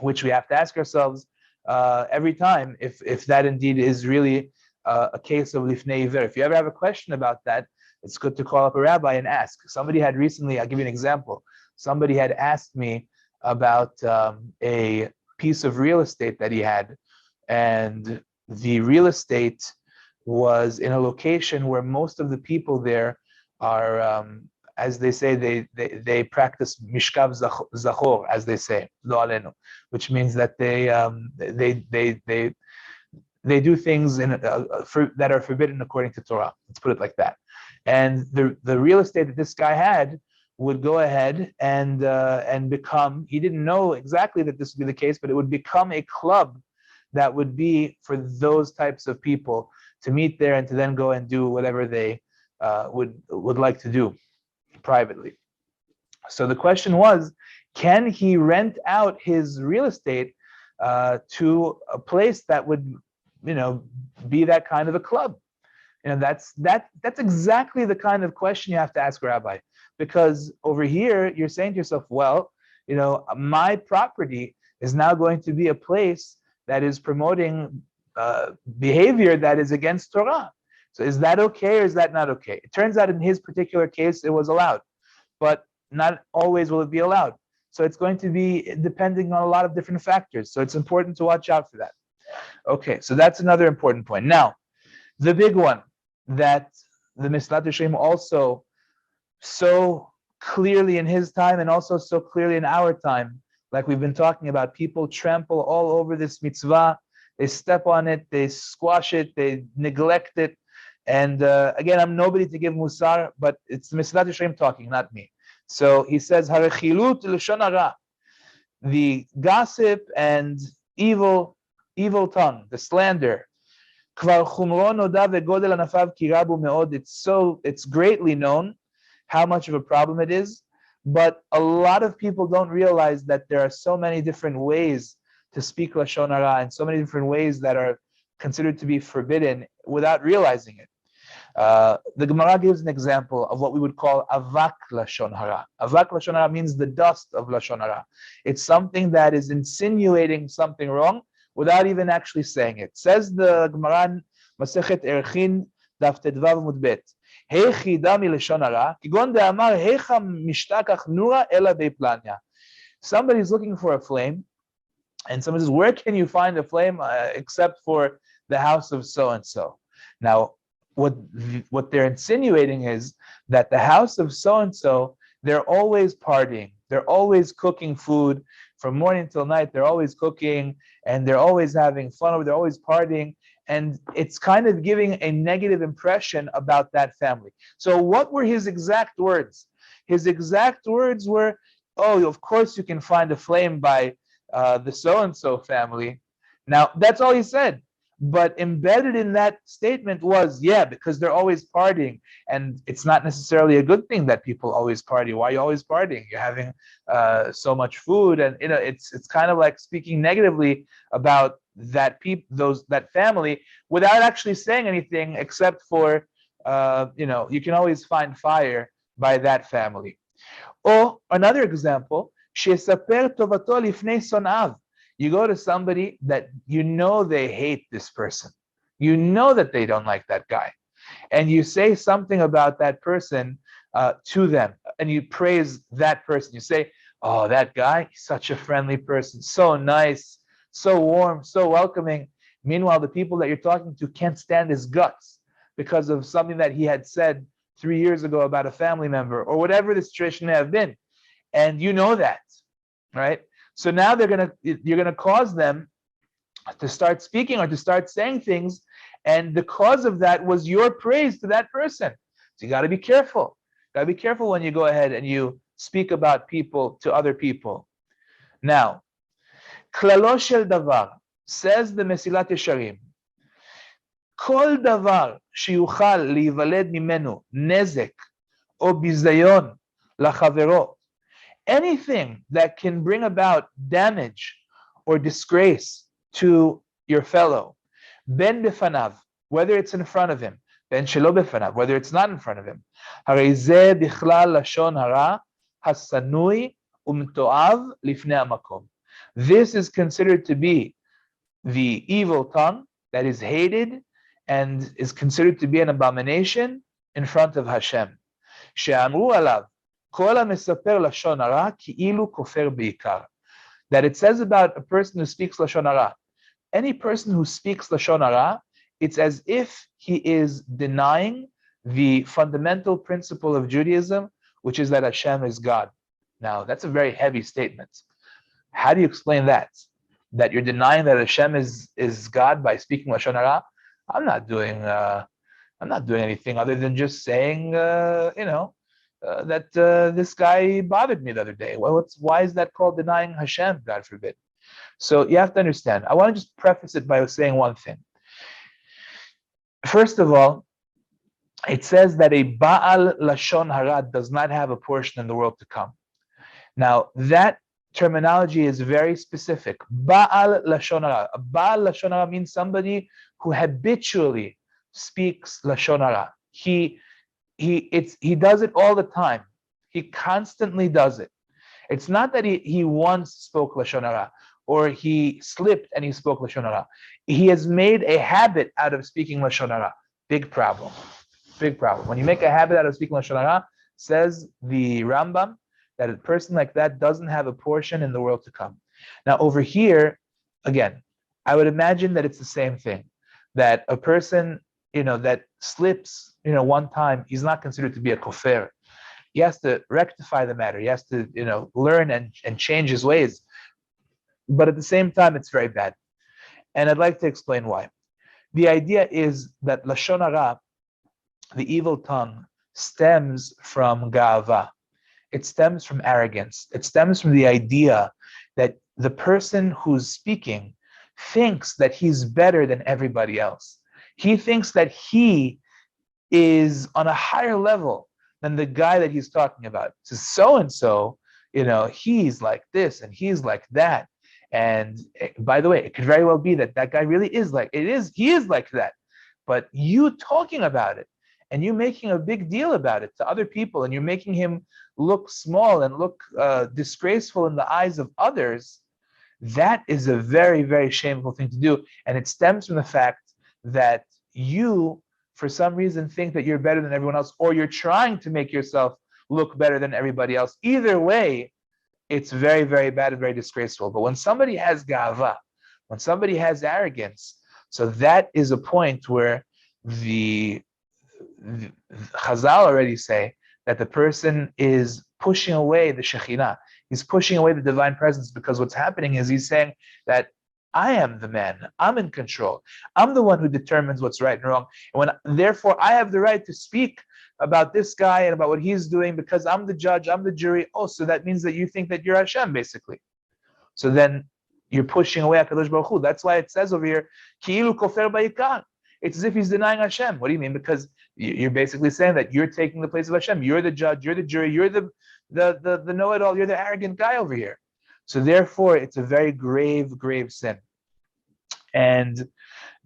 which we have to ask ourselves every time if that indeed is really a case of lifnei iver. If you ever have a question about that, it's good to call up a rabbi and ask. Somebody had recently, I'll give you an example. Somebody had asked me about a piece of real estate that he had, and the real estate was in a location where most of the people there are, as they say, they practice mishkav zachor, as they say, lo alenu, which means that they do things that are forbidden according to Torah. Let's put it like that. And the real estate that this guy had would go ahead and become, he didn't know exactly that this would be the case, but it would become a club that would be for those types of people to meet there and to then go and do whatever they would like to do privately. So the question was, can he rent out his real estate to a place that would, be that kind of a club? That's exactly the kind of question you have to ask a rabbi, because over here you're saying to yourself, well, my property is now going to be a place that is promoting behavior that is against Torah. So is that okay or is that not okay? It turns out in his particular case it was allowed, but not always will it be allowed. So it's going to be depending on a lot of different factors. So it's important to watch out for that. Okay, so that's another important point. Now, the big one that the Mesilat Yesharim also so clearly in his time and also so clearly in our time, like we've been talking about, people trample all over this mitzvah. They step on it, they squash it, they neglect it. And again, I'm nobody to give musar, but it's the Mesilat Yesharim talking, not me. So he says, Harechilut l'shon hara, the gossip and evil evil tongue, the slander. It's greatly known how much of a problem it is, but a lot of people don't realize that there are so many different ways to speak Lashon Hara and so many different ways that are considered to be forbidden without realizing it. The Gemara gives an example of what we would call avak lashon hara. Avak lashon hara means the dust of lashon hara. It's something that is insinuating something wrong without even actually saying it. Says the Gemara Masechet Erchin Daf Tedvav Amud Bet. Heichi dami lashon hara kigon de'amar heicha mishtakach nura ela beiplanya. Somebody's looking for a flame, and someone says, "Where can you find a flame except for the house of so and so?" Now, what they're insinuating is that the house of so-and-so, they're always partying. They're always cooking food from morning till night. They're always cooking and they're always having fun. They're always partying. And it's kind of giving a negative impression about that family. So what were his exact words? His exact words were, oh, of course you can find a flame by the so-and-so family. Now, that's all he said. But embedded in that statement was, yeah, because they're always partying, and it's not necessarily a good thing that people always party. Why are you always partying? You're having so much food, and it's kind of like speaking negatively about that that family without actually saying anything except for you can always find fire by that family. Or another example, shesaper tovato lifnei sonav. You go to somebody that you know they hate this person. You know that they don't like that guy. And you say something about that person to them, and you praise that person. You say, oh, that guy, he's such a friendly person, so nice, so warm, so welcoming. Meanwhile, the people that you're talking to can't stand his guts because of something that he had said 3 years ago about a family member or whatever the situation may have been. And you know that, right? So now you're gonna cause them to start speaking or to start saying things, and the cause of that was your praise to that person. So you got to be careful. Got to be careful when you go ahead and you speak about people to other people. Now, klalo shel davar, says the Mesilat Yesharim, kol davar sheyuchal livaled mimenu nezek o bizayon lachavero. Anything that can bring about damage or disgrace to your fellow, ben befanav, whether it's in front of him, ben shelo befanav, whether it's not in front of him, harei zeh bichlal lashon hara hasanui umtoav lifnei hamakom. This is considered to be the evil tongue that is hated and is considered to be an abomination in front of Hashem. She'amru alav that it says about a person who speaks Lashon Hara. Any person who speaks Lashon Hara, it's as if he is denying the fundamental principle of Judaism, which is that Hashem is God. Now, that's a very heavy statement. How do you explain that? That you're denying that Hashem is God by speaking Lashon Hara? I'm not doing anything other than just saying, that this guy bothered me the other day. Well, why is that called denying Hashem, God forbid? So you have to understand. I want to just preface it by saying one thing. First of all, it says that a Baal Lashon Hara does not have a portion in the world to come. Now, that terminology is very specific. Baal Lashon Hara. A Baal Lashon Hara means somebody who habitually speaks Lashon Hara. He does it all the time. He constantly does it. It's not that he once spoke Lashon Hara or he slipped and he spoke Lashon Hara. He has made a habit out of speaking Lashon Hara. Big problem. Big problem. When you make a habit out of speaking Lashon Hara, says the Rambam, that a person like that doesn't have a portion in the world to come. Now over here, again, I would imagine that it's the same thing. That a person, that slips, one time, he's not considered to be a kofar. He has to rectify the matter. He has to, learn and change his ways. But at the same time, it's very bad. And I'd like to explain why. The idea is that Lashon Hara, the evil tongue, stems from ga'ava. It stems from arrogance. It stems from the idea that the person who's speaking thinks that he's better than everybody else. He thinks that he is on a higher level than the guy that he's talking about. So and so, he's like this and he's like that. And by the way, it could very well be that that guy really is like he is like that. But you talking about it and you making a big deal about it to other people, and you're making him look small and look disgraceful in the eyes of others, that is a very, very shameful thing to do. And it stems from the fact that you, for some reason, think that you're better than everyone else, or you're trying to make yourself look better than everybody else. Either way, it's very, very bad and very disgraceful. But when somebody has gava, when somebody has arrogance, so that is a point where the Chazal already say that the person is pushing away the Shekhinah. He's pushing away the divine presence, because what's happening is he's saying that I am the man, I'm in control, I'm the one who determines what's right and wrong, and therefore I have the right to speak about this guy and about what he's doing, because I'm the judge, I'm the jury. Oh, so that means that you think that you're Hashem, basically. So then you're pushing away HaKadosh Baruch Hu. That's why it says over here, Ki'ilu kofer ba'ikar. It's as if he's denying Hashem. What do you mean? Because you're basically saying that you're taking the place of Hashem. You're the judge, you're the jury, you're the know-it-all, you're the arrogant guy over here. So therefore, it's a very grave, grave sin. And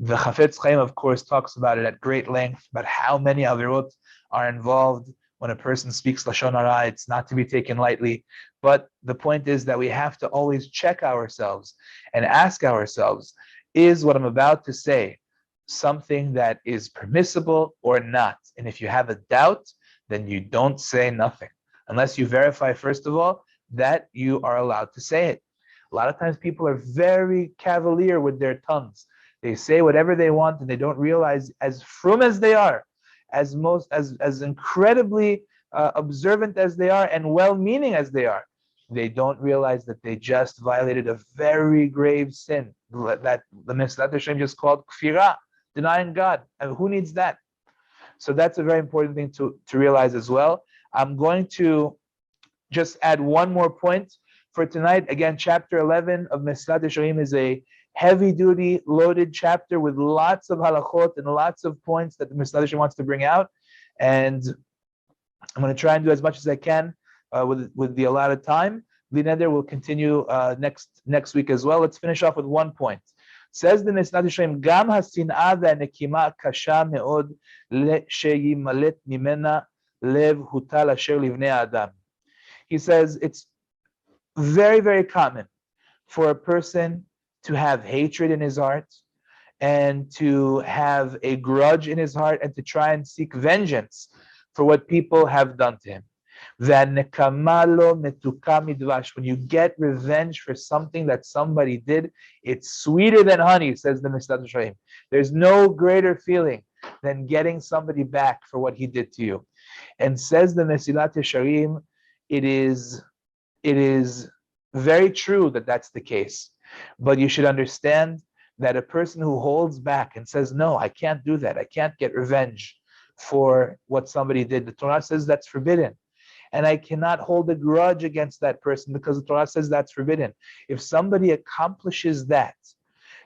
the Chafetz Chaim, of course, talks about it at great length, about how many avirot are involved when a person speaks Lashon Hara. It's not to be taken lightly. But the point is that we have to always check ourselves and ask ourselves, is what I'm about to say something that is permissible or not? And if you have a doubt, then you don't say nothing, unless you verify, first of all, that you are allowed to say it. A lot of times people are very cavalier with their tongues. They say whatever they want, and they don't realize, as frum as they are, as incredibly observant as they are, and well-meaning as they are, they don't realize that they just violated a very grave sin that the Mesilat Yesharim just called kfirah, denying God. And who needs that? So that's a very important thing to realize as well. I'm going to just add one more point for tonight. Again, chapter 11 of Mesilat Yesharim is a heavy-duty, loaded chapter with lots of halachot and lots of points that the Mesilat Yesharim wants to bring out. And I'm going to try and do as much as I can with the allotted time. Lineder will continue next week as well. Let's finish off with one point. Says the Mesilat Yesharim, Gam hasin'a ve'nekima kasha me'od sheyimalet mimena lev hutal asher livnei adam. He says it's very, very common for a person to have hatred in his heart and to have a grudge in his heart and to try and seek vengeance for what people have done to him. When you get revenge for something that somebody did, it's sweeter than honey, says the Mesilat Yesharim. There's no greater feeling than getting somebody back for what he did to you. And says the Mesilat Yesharim, it is very true that that's the case. But you should understand that a person who holds back and says, no, I can't do that, I can't get revenge for what somebody did, the Torah says that's forbidden. And I cannot hold a grudge against that person because the Torah says that's forbidden. If somebody accomplishes that,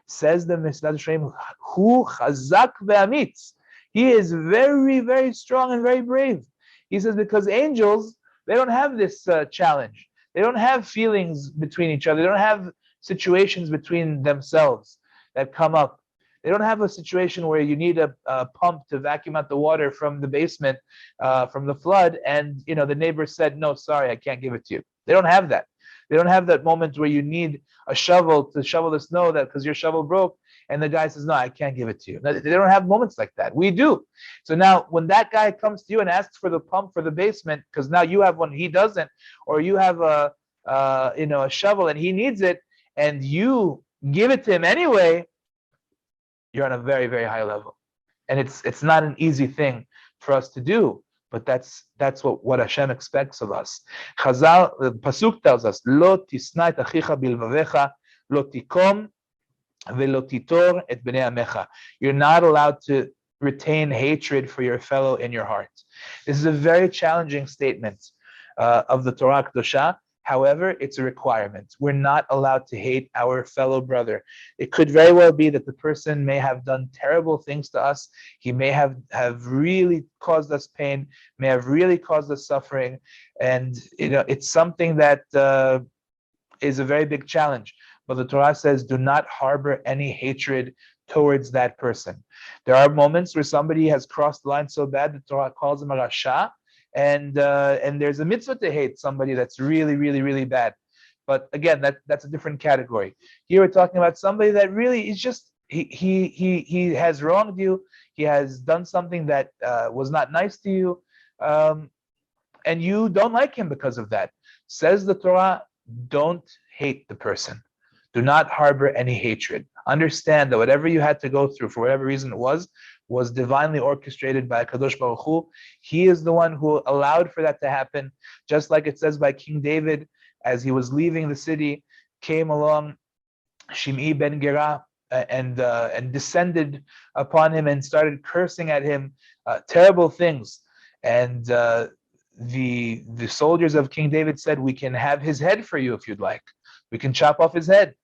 says the Mesilat Yesharim, hu chazak ve'amitz, he is very, very strong and very brave. He says because angels, they don't have this challenge. They don't have feelings between each other. They don't have situations between themselves that come up. They don't have a situation where you need a pump to vacuum out the water from the basement, from the flood, and the neighbor said, no, sorry, I can't give it to you. They don't have that. They don't have that moment where you need a shovel to shovel the snow because your shovel broke, and the guy says, no, I can't give it to you. They don't have moments like that. We do. So now when that guy comes to you and asks for the pump for the basement, because now you have one, he doesn't, or you have a shovel and he needs it, and you give it to him anyway, you're on a very, very high level. And it's not an easy thing for us to do, but that's what Hashem expects of us. Chazal, the Pasuk tells us, Lo tisna et achicha bilvavecha, lo tikom velo titor et bnei amecha. You're not allowed to retain hatred for your fellow in your heart. This is a very challenging statement of the Torah Kedosha, However, it's a requirement. We're not allowed to hate our fellow brother. It could very well be that the person may have done terrible things to us. He may have really caused us pain, may have really caused us suffering. And it's something that is a very big challenge. But the Torah says, do not harbor any hatred towards that person. There are moments where somebody has crossed the line so bad, the Torah calls him a rasha, and there's a mitzvah to hate somebody that's really, really, really bad. But again, that's a different category. Here we're talking about somebody that really is just he has wronged you. He has done something that was not nice to you, and you don't like him because of that. Says the Torah, don't hate the person. Do not harbor any hatred. Understand that whatever you had to go through, for whatever reason it was divinely orchestrated by Kadosh Baruch Hu. He is the one who allowed for that to happen. Just like it says by King David, as he was leaving the city, came along Shimei ben Gera and descended upon him and started cursing at him terrible things. And the soldiers of King David said, we can have his head for you if you'd like. We can chop off his head.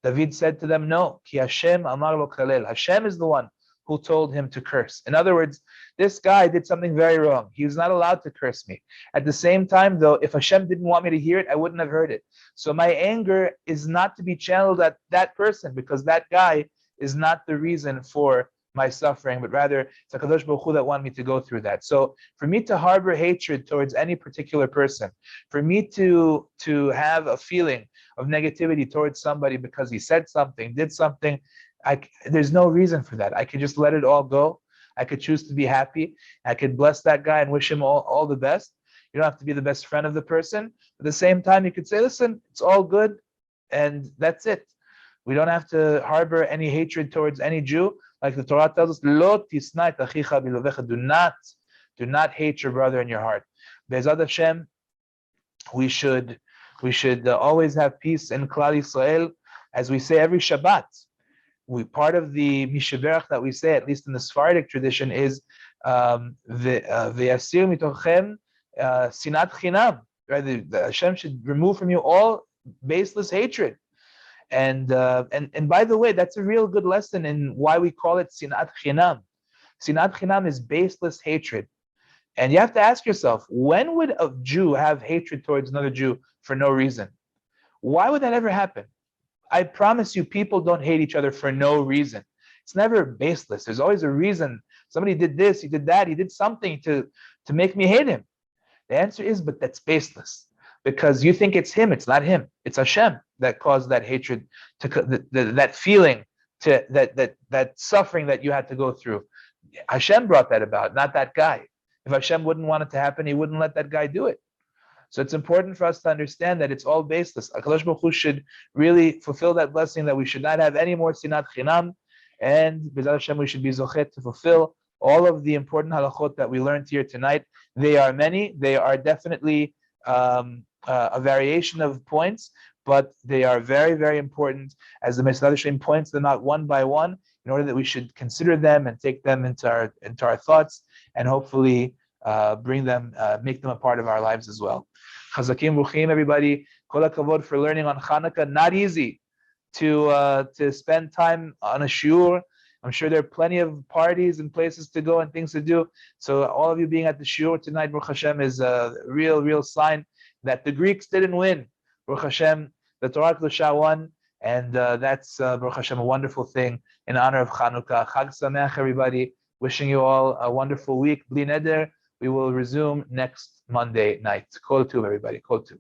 David said to them, no, ki Hashem amar lo kalel. Hashem is the one who told him to curse. In other words, this guy did something very wrong. He was not allowed to curse me. At the same time, though, if Hashem didn't want me to hear it, I wouldn't have heard it. So my anger is not to be channeled at that person, because that guy is not the reason for my suffering, but rather it's HaKadosh Baruch Hu that wanted me to go through that. So for me to harbor hatred towards any particular person, for me to have a feeling of negativity towards somebody because he said something, did something, there's no reason for that. I could just let it all go. I could choose to be happy. I could bless that guy and wish him all the best. You don't have to be the best friend of the person. At the same time, you could say, listen, it's all good, and that's it. We don't have to harbor any hatred towards any Jew. Like the Torah tells us, Lo tisna et achicha bilovecha. Do not hate your brother in your heart. Be'ezat Hashem, we should always have peace in Klal Yisrael, as we say every Shabbat. Part of the Mishaberach that we say, at least in the Sephardic tradition, is Ve'asir mitochem sinat chinam. Right? Hashem should remove from you all baseless hatred. And by the way, that's a real good lesson in why we call it sinat chinam. Sinat chinam is baseless hatred. And you have to ask yourself, when would a Jew have hatred towards another Jew for no reason? Why would that ever happen? I promise you, people don't hate each other for no reason. It's never baseless. There's always a reason. Somebody did this, he did that, he did something to make me hate him. The answer is, but that's baseless. Because you think it's him, it's not him. It's Hashem that caused that hatred, that feeling, that suffering that you had to go through. Hashem brought that about, not that guy. If Hashem wouldn't want it to happen, he wouldn't let that guy do it. So it's important for us to understand that it's all baseless. HaKadosh Baruch Hu should really fulfill that blessing, that we should not have any more sinat chinam, and B'ezrat Hashem we should be zochet to fulfill all of the important halachot that we learned here tonight. They are many. They are definitely a variation of points, but they are very, very important, as the Mesilat points them out one by one, in order that we should consider them and take them into our thoughts, and hopefully bring them, make them a part of our lives as well. Chazakim Ruchim, everybody. Kol hakavod for learning on Hanukkah. Not easy to spend time on a shiur. I'm sure there are plenty of parties and places to go and things to do. So all of you being at the shiur tonight, Baruch Hashem, is a real sign that the Greeks didn't win. Baruch Hashem, the Torah Kedusha won, and that's Baruch Hashem, a wonderful thing in honor of Chanukah. Chag Sameach, everybody. Wishing you all a wonderful week. Bli neder. We will resume next Monday night. Kol tuv, everybody. Kol tuv.